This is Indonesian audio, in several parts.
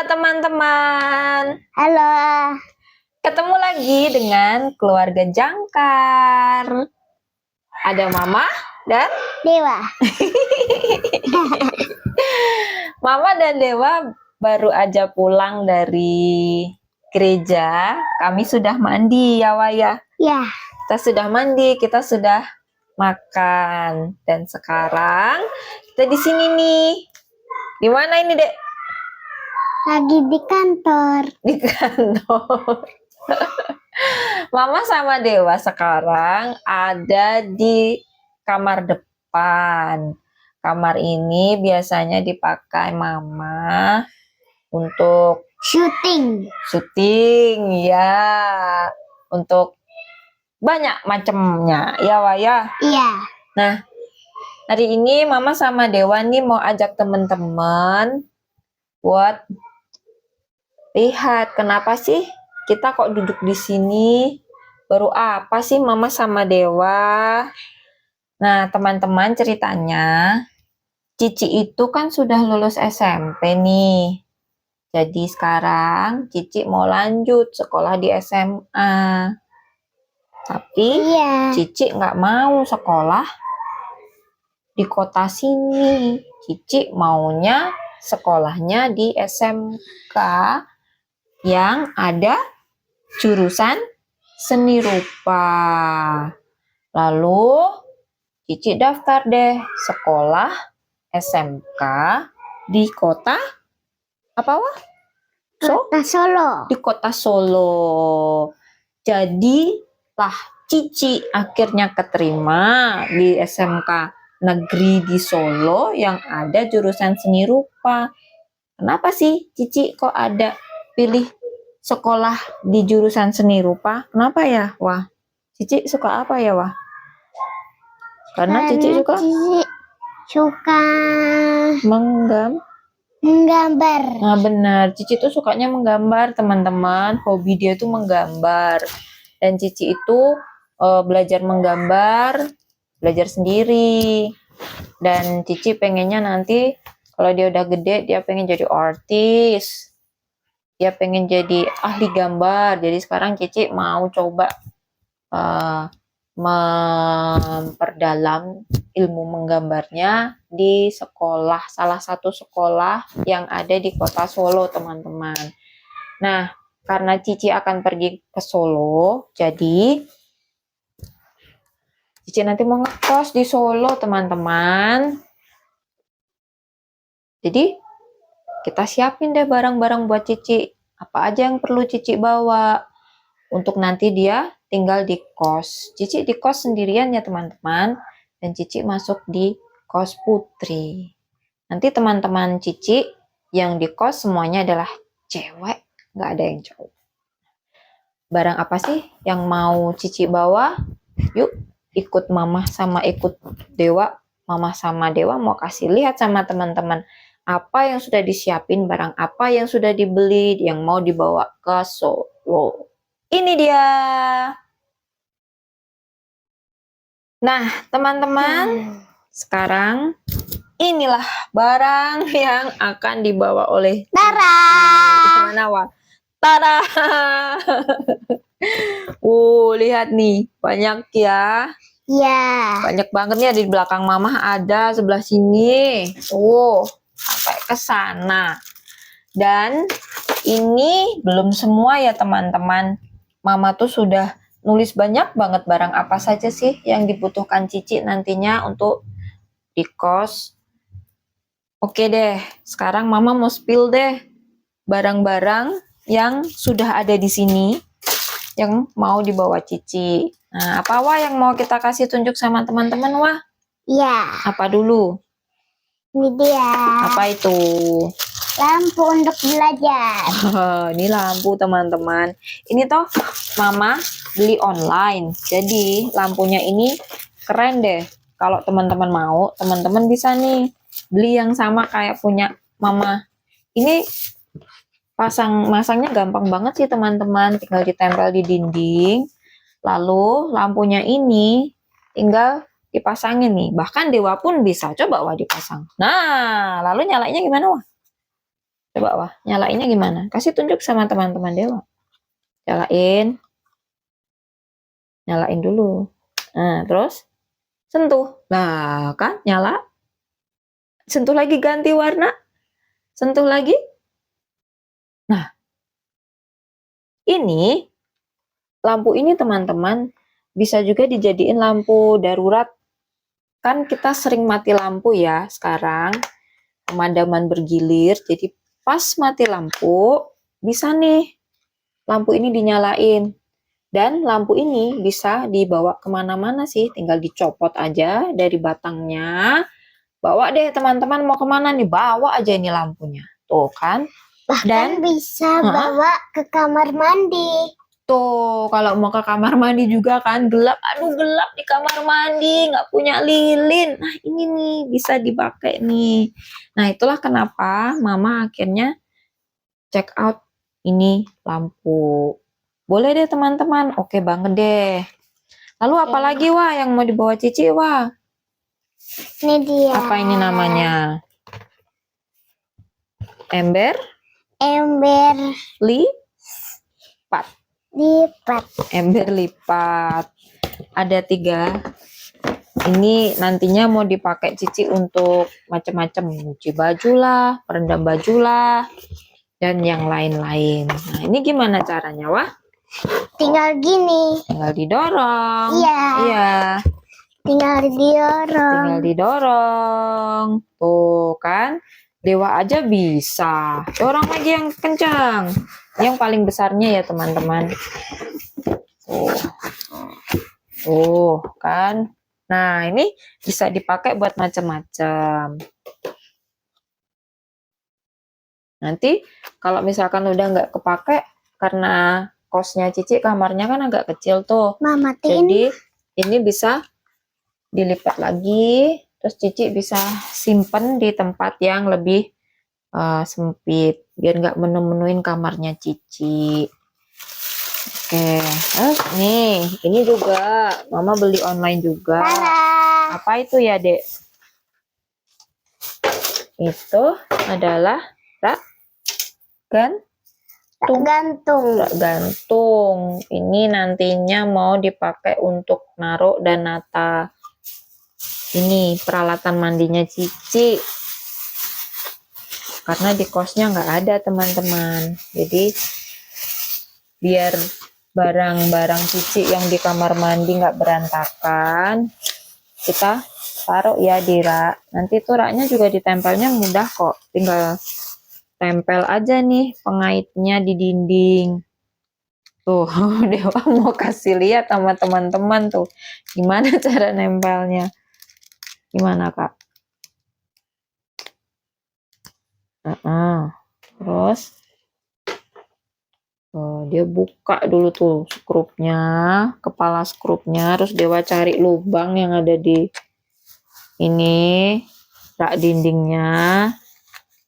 teman-teman. Halo. Ketemu lagi dengan keluarga Jangkar. Ada Mama dan Dewa. Mama dan Dewa baru aja pulang dari gereja. Kami sudah mandi ya, Waya. Ya. Kita sudah mandi, kita sudah makan. Dan sekarang kita di sini nih. Di mana ini, Dek? Lagi di kantor. Di kantor. Mama sama Dewa sekarang ada di kamar depan. Kamar ini biasanya dipakai Mama untuk Syuting. ya, untuk banyak macamnya ya, Waya. Iya. Nah, hari ini Mama sama Dewa nih mau ajak teman-teman buat lihat kenapa sih kita kok duduk di sini. Baru apa sih Mama sama Dewa? Nah, teman-teman, ceritanya Cici itu kan sudah lulus SMP nih. Jadi sekarang Cici mau lanjut sekolah di SMA. Tapi Cici nggak mau sekolah di kota sini. Cici maunya sekolahnya di SMK yang ada jurusan seni rupa. Lalu Cici daftar deh sekolah SMK di kota apa, Wah? Kota Solo. Di kota Solo. Jadi lah Cici akhirnya keterima di SMK negeri di Solo yang ada jurusan seni rupa. Kenapa sih Cici kok ada pilih sekolah di jurusan seni rupa? Kenapa ya, Wah? Cici suka apa ya, Wah? Karena Cici suka menggambar. Nah, benar. Cici tuh sukanya menggambar, teman-teman. Hobi dia tuh menggambar. Dan Cici itu belajar menggambar, belajar sendiri. Dan Cici pengennya nanti kalau dia udah gede, dia pengen jadi artis. Dia pengen jadi ahli gambar. Jadi sekarang Cici mau coba memperdalam ilmu menggambarnya di sekolah, salah satu sekolah yang ada di kota Solo, teman-teman. Nah, karena Cici akan pergi ke Solo, jadi Cici nanti mau ngekos di Solo, teman-teman. Jadi kita siapin deh barang-barang buat Cici. Apa aja yang perlu Cici bawa untuk nanti dia tinggal di kos. Cici di kos sendirian ya, teman-teman. Dan Cici masuk di kos Putri. Nanti teman-teman Cici yang di kos semuanya adalah cewek, nggak ada yang cowok. Barang apa sih yang mau Cici bawa? Yuk ikut Mama sama ikut Dewa. Mama sama Dewa mau kasih lihat sama teman-teman apa yang sudah disiapin, barang apa yang sudah dibeli, yang mau dibawa ke Solo. Ini dia. Nah, teman-teman, sekarang inilah barang yang akan dibawa oleh Tara. Mana, Wah? Tara. Lihat nih, banyak ya. Iya. Banyak banget nih, di belakang Mama ada, sebelah sini. Sampai ke sana. Dan ini belum semua ya, teman-teman. Mama tuh sudah nulis banyak banget barang apa saja sih yang dibutuhkan Cici nantinya untuk di kos. Oke deh, sekarang Mama mau spill deh barang-barang yang sudah ada di sini yang mau dibawa Cici. Nah, apa, Wah, yang mau kita kasih tunjuk sama teman-teman, Wah? Iya. Apa dulu? Ini dia. Apa itu? Lampu untuk belajar. Ini lampu, teman-teman. Ini toh Mama beli online. Jadi lampunya ini keren deh. Kalau teman-teman mau, teman-teman bisa nih beli yang sama kayak punya Mama. Ini masangnya gampang banget sih, teman-teman. Tinggal ditempel di dinding. Lalu lampunya ini tinggal dipasangin nih. Bahkan Dewa pun bisa. Coba, Wah, dipasang. Nah, lalu nyalainya gimana, Wah? Coba Wah, nyalainnya gimana? Kasih tunjuk sama teman-teman Dewa. Nyalain. Nyalain dulu. Nah, terus sentuh. Nah, kan nyala. Sentuh lagi ganti warna. Sentuh lagi. Nah, ini lampu ini teman-teman bisa juga dijadiin lampu darurat. Kan kita sering mati lampu ya sekarang. Pemadaman bergilir. Jadi pas mati lampu, bisa nih lampu ini dinyalain. Dan lampu ini bisa dibawa kemana-mana sih. Tinggal dicopot aja dari batangnya. Bawa deh teman-teman, mau kemana nih? Bawa aja ini lampunya. Tuh kan. Bahkan bisa bawa ke kamar mandi. Tuh, kalau mau ke kamar mandi juga kan gelap. Aduh, gelap di kamar mandi, nggak punya lilin. Nah, ini nih bisa dipakai nih. Nah, itulah kenapa Mama akhirnya check out ini lampu. Boleh deh teman-teman. Oke banget deh. Lalu apa lagi Wah yang mau dibawa Cici Wah? Ini dia. Apa ini namanya? Ember lipat. Ember lipat. Ada 3. Ini nantinya mau dipakai Cici untuk macam-macam, nyuci baju lah, merendam baju lah, dan yang lain-lain. Nah, ini gimana caranya Wah? Tinggal gini. Tinggal didorong. Iya. Iya. Tinggal didorong. Tinggal didorong. Tuh kan. Dewa aja bisa. Dorong lagi yang kencang. Yang paling besarnya ya teman-teman. Tuh kan. Nah ini bisa dipakai buat macam-macam. Nanti kalau misalkan udah nggak kepake karena kosnya Cici kamarnya kan agak kecil tuh. Mama, jadi ini bisa dilipat lagi. Terus Cici bisa simpen di tempat yang lebih sempit. Biar nggak menu-menuin kamarnya Cici. Oke. Nih ini juga Mama beli online juga. Tada. Apa itu ya Dek? Itu adalah rak gantung. Ini nantinya mau dipakai untuk naruh dan nata ini peralatan mandinya Cici. Karena di kosnya nggak ada teman-teman. Jadi biar barang-barang Cici yang di kamar mandi nggak berantakan, kita taruh ya di rak. Nanti tuh raknya juga ditempelnya mudah kok. Tinggal tempel aja nih pengaitnya di dinding. Tuh, Dewa mau kasih lihat sama teman-teman tuh. Gimana cara nempelnya. Gimana Kak? Terus dia buka dulu tuh skrupnya, kepala skrupnya. Terus Dewa cari lubang yang ada di ini rak dindingnya.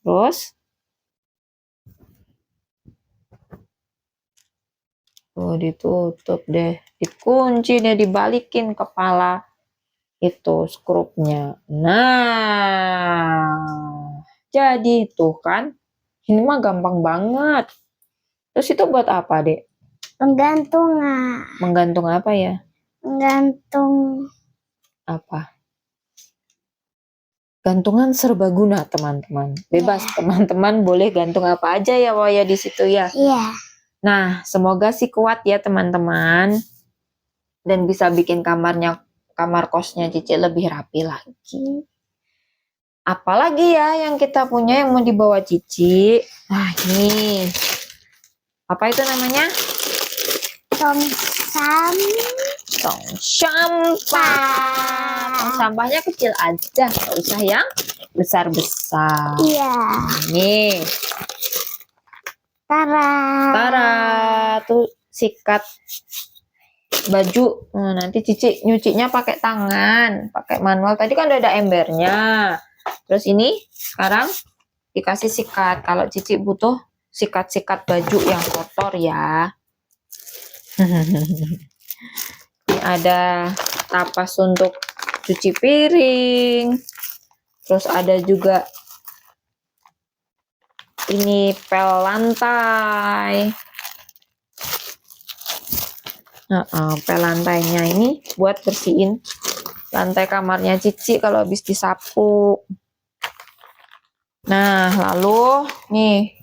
Terus ditutup deh, dikunci deh, dibalikin kepala itu skrupnya. Nah, jadi tuh kan, ini mah gampang banget. Terus itu buat apa Dek? Penggantungan. Menggantung apa ya? Menggantung apa? Gantungan serbaguna teman-teman. Bebas teman-teman boleh gantung apa aja ya Wah ya di situ ya. Iya. Nah, semoga sih kuat ya teman-teman. Dan bisa bikin kamar kosnya Cici lebih rapi lagi. Apalagi ya yang kita punya yang mau dibawa Cici. Nah, ini. Apa itu namanya? Tong sampah. Tong sampahnya kecil aja, nggak usah yang besar-besar. Iya. Nih. Tara tuh sikat baju. Nanti Cici nyucinya pakai tangan, pakai manual. Tadi kan udah ada embernya. Terus ini sekarang dikasih sikat. Kalau Cici butuh sikat-sikat baju yang kotor ya. Ini ada tapas untuk cuci piring. Terus ada juga Ini pel lantai. Pel lantainya ini buat bersihin lantai kamarnya Cici kalau habis disapu. Nah, lalu nih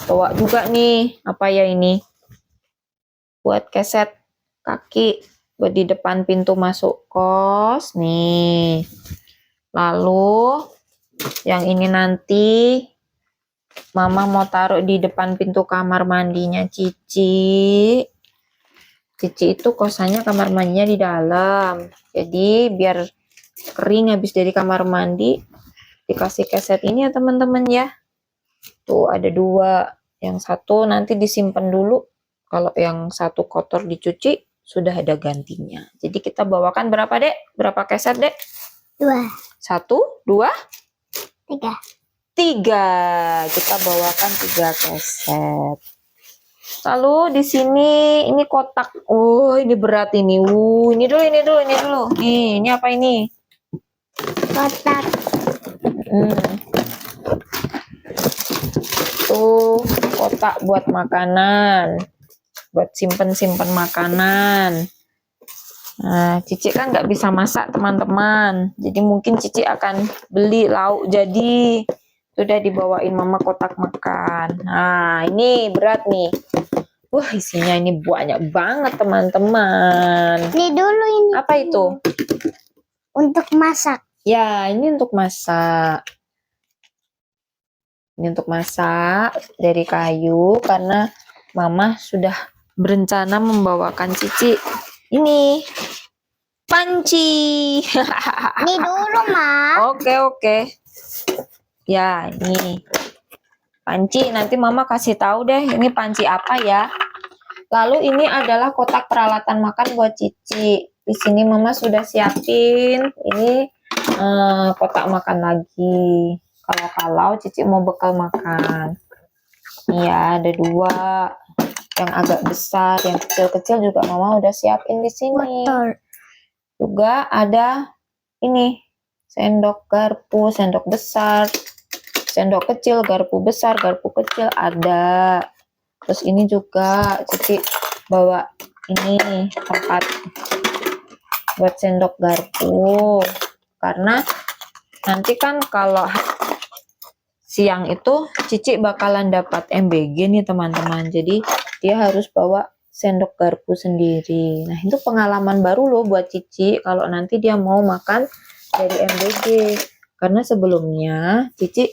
bawa juga nih, apa ya ini? Buat keset kaki buat di depan pintu masuk kos nih. Lalu yang ini nanti Mama mau taruh di depan pintu kamar mandinya Cici. Cici itu kosannya kamar mandinya di dalam. Jadi biar kering habis dari kamar mandi dikasih keset ini ya teman-teman ya. Tuh ada 2. Yang satu nanti disimpan dulu. Kalau yang satu kotor dicuci sudah ada gantinya. Jadi kita bawakan berapa, Dek? Berapa keset, Dek? 2, 1, 2, 3. 3. Kita bawakan 3 keset. Lalu di sini ini kotak. Oh, ini berat ini. Ini dulu. Nih, ini apa ini? Kotak. Tuh, kotak buat makanan. Buat simpen-simpen makanan. Nah, Cici kan nggak bisa masak teman-teman. Jadi mungkin Cici akan beli lauk jadi. Sudah dibawain Mama kotak makan. Nah, ini berat nih. Wah, isinya ini banyak banget teman-teman. Ini dulu ini. Apa itu? Untuk masak. Ya, ini untuk masak. Ini untuk masak dari kayu karena Mama sudah berencana membawakan Cici ini panci. Ini dulu, Ma. Oke. Ya, ini panci. Nanti Mama kasih tahu deh ini panci apa ya. Lalu ini adalah kotak peralatan makan buat Cici. Di sini Mama sudah siapin ini kotak makan lagi. Kalau Cici mau bekal makan. Iya, ada 2. Yang agak besar, yang kecil-kecil juga Mama udah siapin di sini. Betul. Juga ada ini sendok garpu, sendok besar, sendok kecil, garpu besar, garpu kecil ada. Terus ini juga Cici bawa ini tempat buat sendok garpu. Karena nanti kan kalau siang itu Cici bakalan dapat MBG nih teman-teman. Jadi dia harus bawa sendok garpu sendiri. Nah, itu pengalaman baru loh buat Cici kalau nanti dia mau makan dari MBG. Karena sebelumnya Cici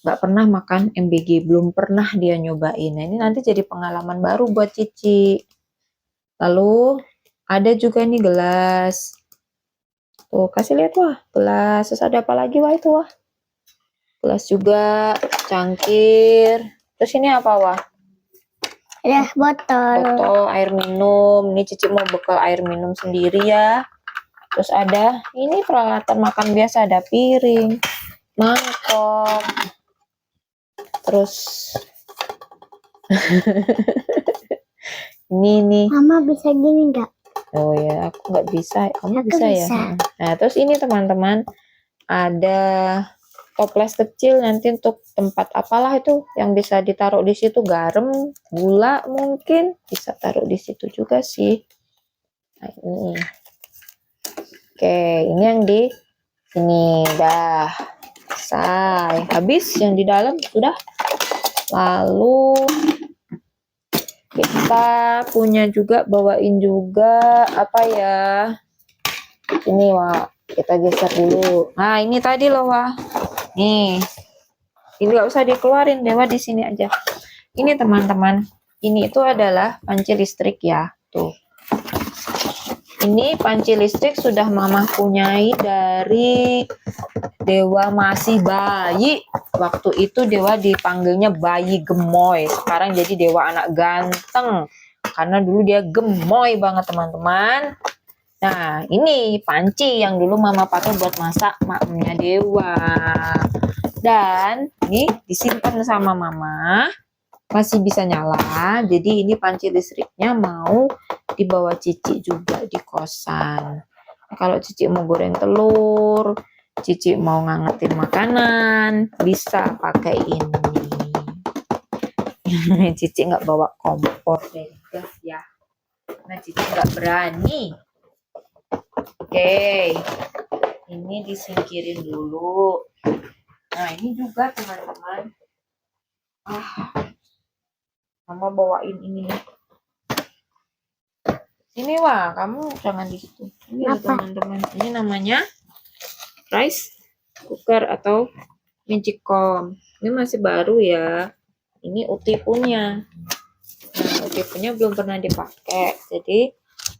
nggak pernah makan MBG, belum pernah dia nyobain. Nah, ini nanti jadi pengalaman baru buat Cici. Lalu ada juga nih gelas. Tuh, kasih lihat wah, gelas. Terus ada apa lagi wah itu wah? Gelas juga, cangkir. Terus ini apa wah? Ada botol. Air minum. Ini Cici mau bekal air minum sendiri ya. Terus ada ini peralatan makan biasa, ada piring, mangkok. Terus ini nih. Mama bisa gini nggak? Oh ya, aku nggak bisa. Kamu Aku bisa ya? bisa. Nah, terus ini teman-teman ada toples kecil nanti untuk tempat apalah itu yang bisa ditaruh di situ, garam, gula mungkin bisa taruh di situ juga sih. Nah, ini. Oke, ini yang di sini dah selesai. Habis yang di dalam sudah. Lalu kita punya juga bawain juga apa ya? Ini wah, kita geser dulu. Nah, ini tadi loh wah. Nih, ini nggak usah dikeluarin Dewa di sini aja. Ini teman-teman, ini itu adalah panci listrik ya, tuh. Ini panci listrik sudah Mama punyai dari Dewa masih bayi. Waktu itu Dewa dipanggilnya bayi gemoy. Sekarang jadi Dewa anak ganteng. Karena dulu dia gemoy banget teman-teman. Nah, ini panci yang dulu Mama pakai buat masak maknya Dewa. Dan ini disimpan sama Mama. Masih bisa nyala. Jadi ini panci listriknya mau dibawa Cici juga di kosan. Kalau Cici mau goreng telur, Cici mau ngangetin makanan, bisa pakai ini. Cici nggak bawa kompor deh, gas ya. Nah, Cici nggak berani. Oke, ini disingkirin dulu. Nah, ini juga teman-teman. Mama bawain ini. Ini wah, kamu jangan di situ. Ini loh teman-teman. Ini namanya rice cooker atau magicom. Ini masih baru ya. Ini uti punya. Nah, uti punya belum pernah dipakai. Jadi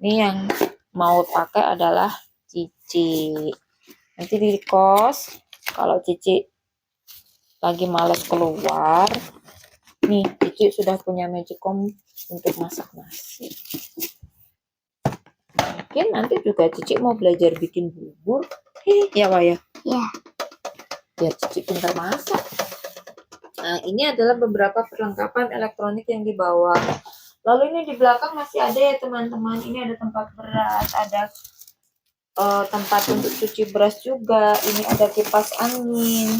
ini yang mau pakai adalah Cici. Nanti di kos kalau Cici lagi males keluar, nih Cici sudah punya magicom untuk masak nasi. Mungkin nanti juga Cici mau belajar bikin bubur. Ya, Wak ya? Ya. Biar Cici pintar masak. Nah, ini adalah beberapa perlengkapan elektronik yang dibawa. Lalu ini di belakang masih ada ya teman-teman. Ini ada tempat beras, ada tempat untuk cuci beras juga. Ini ada kipas angin.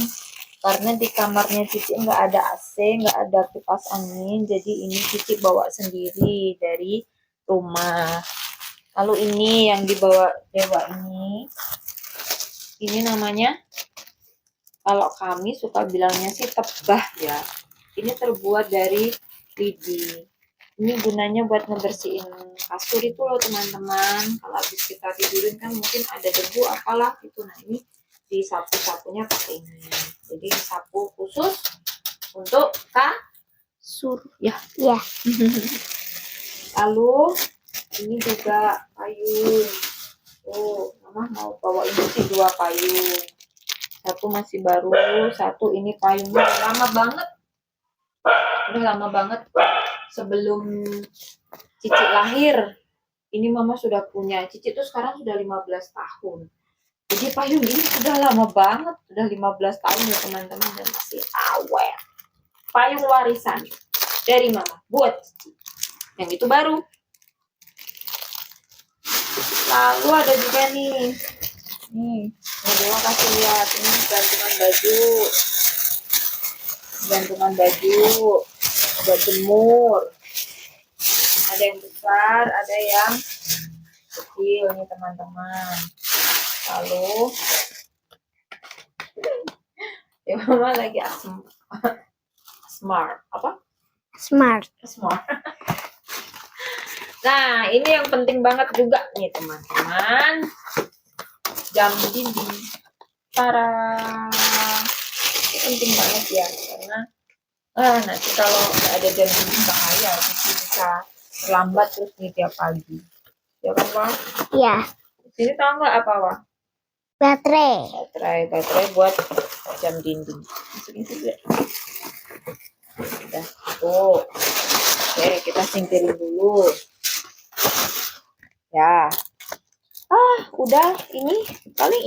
Karena di kamarnya Cici nggak ada AC, nggak ada kipas angin. Jadi ini Cici bawa sendiri dari rumah. Lalu ini yang dibawa Dewa ini namanya, kalau kami suka bilangnya sih tebah ya. Ini terbuat dari lidi. Ini gunanya buat ngebersihin kasur itu loh teman-teman. Kalau habis kita tidurin kan mungkin ada debu apalah gitu. Nah ini disapu-sapunya pakai ini. Jadi disapu khusus untuk kasur ya. Ya. Lalu ini juga payung. Oh, Mama mau bawain sih 2 payung. Satu masih baru, satu ini payungnya lama banget. Udah lama banget sebelum Cici lahir. Ini Mama sudah punya. Cici tuh sekarang sudah 15 tahun. Jadi payung ini sudah lama banget, sudah 15 tahun ya teman-teman dan masih awet. Payung warisan dari Mama buat Cici. Yang itu baru. Lalu ada juga nih. Dewa kasih lihat ini gantungan baju. Gantungan baju buat jemur. Ada yang besar, ada yang kecil nih teman-teman. Lalu ya Mama lagi smart apa? Smart. Nah, ini yang penting banget juga nih teman-teman. Jam dinding. Ini penting banget ya karena nanti kalau ada jam dinding bahaya, bisa terlambat terus nih tiap pagi. Ya kan, Wak? Ya. Sini tahu nggak apa, Wak? Baterai buat jam dinding. Masukin juga. Udah, tuh. Oke, kita singkirin dulu. Ya. Udah, ini paling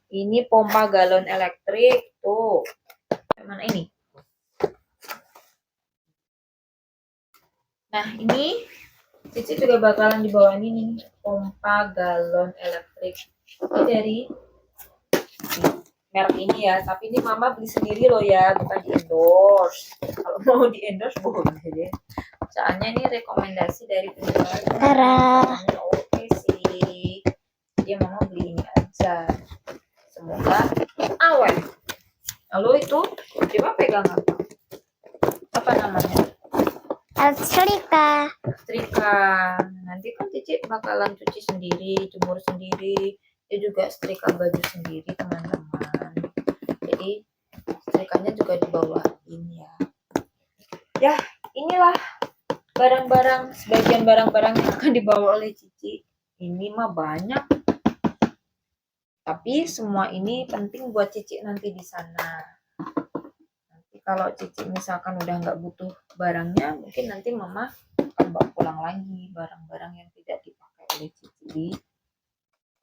ini pompa galon elektrik tuh. Mana ini? Nah, ini Cici juga bakalan dibawain ini pompa galon elektrik. Ini dari merek ini ya, tapi ini Mama beli sendiri loh ya, bukan di endorse. Kalau mau di endorse boleh deh. Soalnya ini rekomendasi dari penjual. Oke sih. Jadi Mama beli ini aja. Semoga awet. Lalu itu coba pegang apa? Apa namanya? setrika. Nanti kan Cici bakalan cuci sendiri, jemur sendiri. Dia juga setrika baju sendiri teman-teman. Jadi setrikanya juga dibawain ya. Ya, inilah sebagian barang-barang yang akan dibawa oleh Cici. Ini mah banyak. Tapi semua ini penting buat Cici nanti di sana. Nanti kalau Cici misalkan udah nggak butuh barangnya, mungkin nanti Mama akan bawa pulang lagi barang-barang yang tidak dipakai oleh Cici di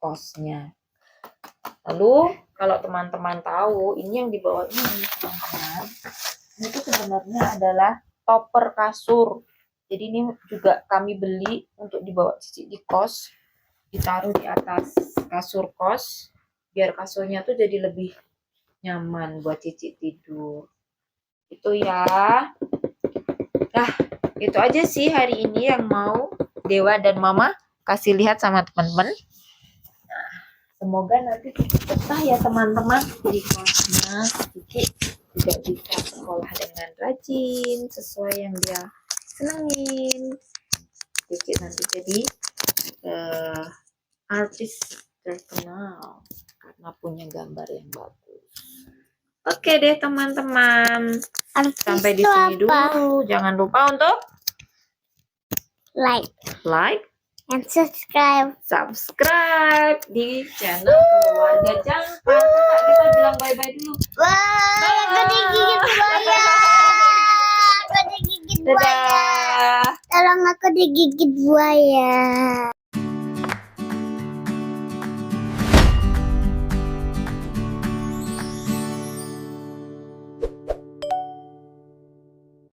kosnya. Lalu kalau teman-teman tahu, ini yang dibawa ini teman-teman, ini tuh sebenarnya adalah topper kasur. Jadi ini juga kami beli untuk dibawa Cici di kos, ditaruh di atas kasur kos, biar kasurnya tuh jadi lebih nyaman buat Cici tidur. Itu ya. Nah, itu aja sih hari ini yang mau Dewa dan Mama kasih lihat sama teman-teman. Nah, semoga nanti betah ya teman-teman di kelasnya. Cici juga bisa sekolah dengan rajin sesuai yang dia senangin. Cici nanti jadi artis terkenal karena punya gambar yang bagus. Oke deh teman-teman, Artis sampai di itu sini apa? dulu. Jangan lupa untuk Like like, and subscribe. subscribe di channel Keluarga Jangkar. Kakak, kita bilang bye-bye dulu. Wah, aku digigit buaya. Aku digigit buaya. Dadah. Tolong aku digigit buaya.